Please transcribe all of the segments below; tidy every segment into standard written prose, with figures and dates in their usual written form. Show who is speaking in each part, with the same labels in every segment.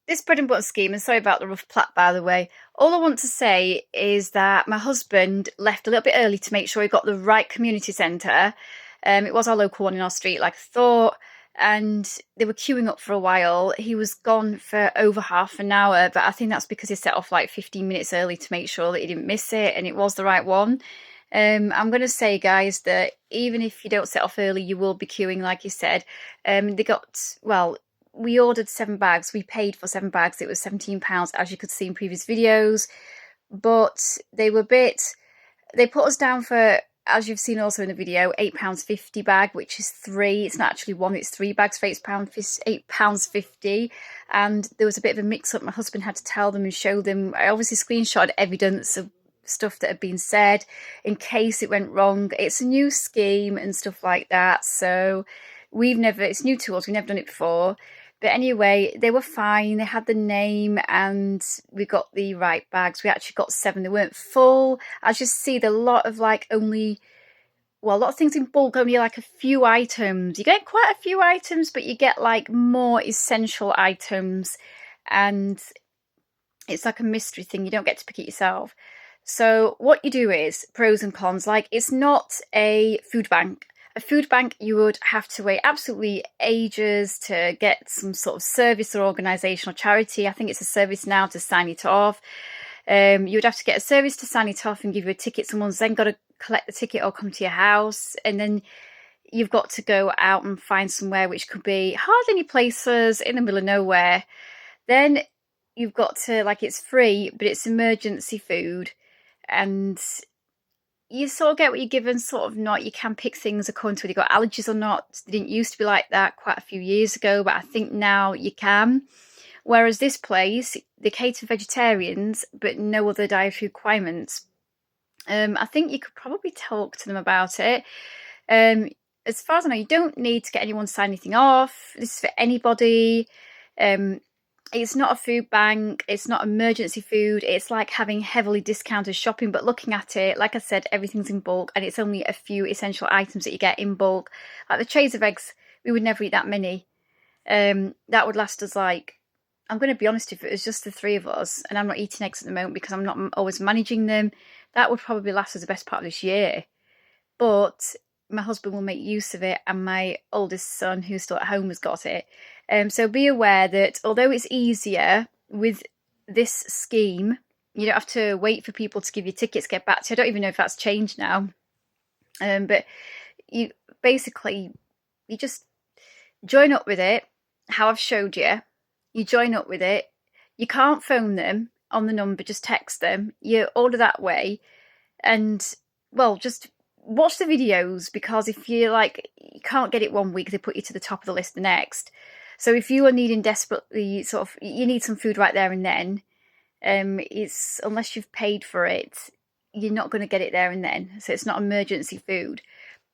Speaker 1: this bread and butter scheme, and sorry about the rough plat, by the way. All I want to say is that my husband left a little bit early to make sure he got the right community centre. It was our local one in our street, like I thought, and they were queuing up for a while. He was gone for over half an hour, but I think that's because he set off like 15 minutes early to make sure that he didn't miss it, and it was the right one. I'm going to say, guys, that even if you don't set off early, you will be queuing, like you said. They got, well, we ordered 7 bags. We paid for 7 bags. It was £17, as you could see in previous videos. But they were they put us down for, as you've seen also in the video, £8.50 bag, which is three. It's not actually one, it's 3 bags for £8.50. And there was a bit of a mix up. My husband had to tell them and show them. I obviously screenshotted evidence of stuff that had been said in case it went wrong. It's a new scheme and stuff like that. So it's new to us. We've never done it before. But anyway, they were fine. They had the name and we got the right bags. We actually got 7. They weren't full. As you see, a lot of a lot of things in bulk, only like a few items. You get quite a few items, but you get like more essential items. And it's like a mystery thing. You don't get to pick it yourself. So what you do is pros and cons. Like, it's not a food bank. A food bank, you would have to wait absolutely ages to get some sort of service or organisation or charity. I think it's a service now to sign it off. You would have to get a service to sign it off and give you a ticket. Someone's then got to collect the ticket or come to your house. And then you've got to go out and find somewhere, which could be hardly any places in the middle of nowhere. Then you've got to, like, it's free, but it's emergency food. And you sort of get what you're given, sort of not. You can pick things according to whether you've got allergies or not. They didn't used to be like that quite a few years ago, but I think now you can. Whereas this place, they cater to vegetarians, but no other dietary requirements. I think you could probably talk to them about it. As far as I know, you don't need to get anyone to sign anything off. This is for anybody. It's not a food bank. It's not emergency food. It's like having heavily discounted shopping, but looking at it, like I said, everything's in bulk and it's only a few essential items that you get in bulk. Like the trays of eggs, we would never eat that many. That would last us I'm going to be honest, if it was just the 3 of us, and I'm not eating eggs at the moment because I'm not always managing them, that would probably last us the best part of this year. But my husband will make use of it, and my oldest son, who's still at home, has got it. So be aware that although it's easier with this scheme, you don't have to wait for people to give you tickets, get back to you. I don't even know if that's changed now. But you just join up with it, how I've showed you. You join up with it. You can't phone them on the number, just text them. You order that way. And, well, just watch the videos, because if you can't get it one week, they put you to the top of the list the next. So if you are needing desperately, you need some food right there and then, it's, unless you've paid for it, you're not going to get it there and then. So it's not emergency food.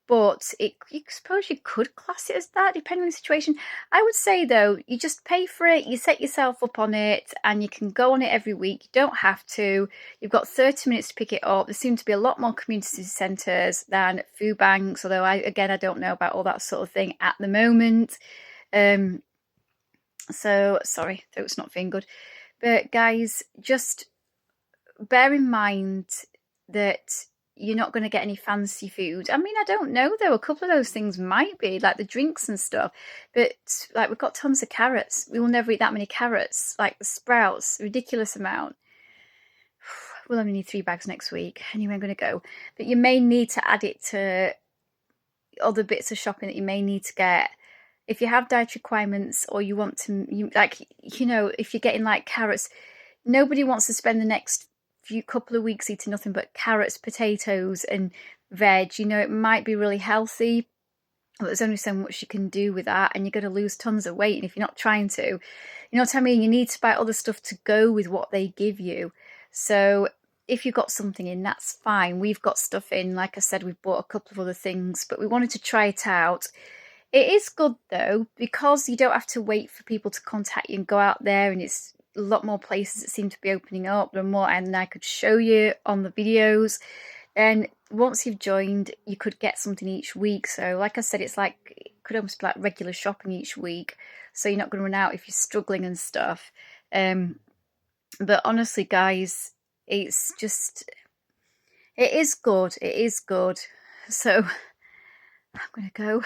Speaker 1: But you suppose you could class it as that, depending on the situation. I would say, though, you just pay for it, you set yourself up on it, and you can go on it every week. You don't have to. You've got 30 minutes to pick it up. There seem to be a lot more community centres than food banks, although, I don't know about all that sort of thing at the moment. So, sorry, throat's not feeling good. But, guys, just bear in mind that you're not going to get any fancy food. I mean, I don't know, though. A couple of those things might be, like the drinks and stuff. But, like, we've got tons of carrots. We will never eat that many carrots. Like the sprouts, ridiculous amount. We'll only need 3 bags next week. Anyway, I'm going to go. But you may need to add it to other bits of shopping that you may need to get. If you have dietary requirements, or you want to, if you're getting like carrots, nobody wants to spend the next couple of weeks eating nothing but carrots, potatoes, and veg. It might be really healthy, but there's only so much you can do with that, and you're going to lose tons of weight. And if you're not trying to, you know what I mean? You need to buy other stuff to go with what they give you. So if you've got something in, that's fine. We've got stuff in. Like I said, we've bought a couple of other things, but we wanted to try it out. It is good, though, because you don't have to wait for people to contact you and go out there, and it's a lot more places that seem to be opening up. There are more, and I could show you on the videos. And once you've joined, you could get something each week. So, like I said, it could almost be like regular shopping each week. So you're not going to run out if you're struggling and stuff. But honestly, guys, it's just, it is good. It is good. So I'm going to go.